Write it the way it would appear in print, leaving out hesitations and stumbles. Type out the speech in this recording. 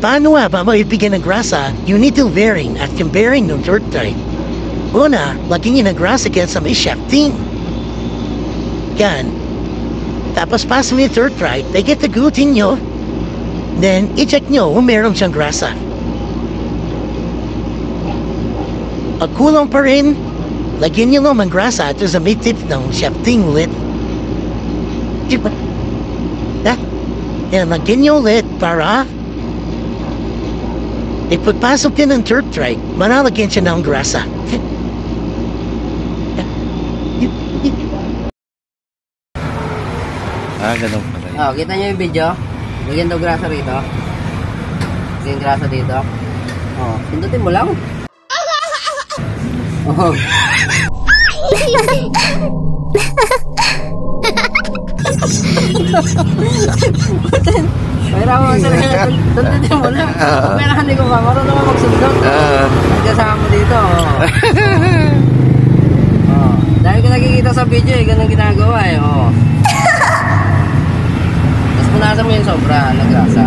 Paano nga ba maibigyan ng grasa yung needle bearing at yung bearing ng dirt type? Una, lagyan nyo ng grasa sa may shafting. Yan. Tapos pass mo yung dirt type, tagutin nyo. Then, i-check nyo kung meron siyang grasa. Pag kulang pa rin, lagyan nyo naman grasa at sa may tip ng shafting ulit. Diba? Yan, lagyan nyo ulit para ipagpasok din ng dirt trike, manalagyan siya ng grasa. Ganun pala yun. Oh, kita nyo yung video? Lagyan daw grasa rito. Lagyan grasa dito. Oh, pindutin mo lang. Oh. Mayroon mo sa tundutin mo lang. Pero hindi ko ka, marunong naman magsundot. Nagkasama mo dito. Oh. Dahil ko nakikita sa video eh, ganun ginagawa eh. Oh. Tapos punasan mo yung sobra, nagrasa.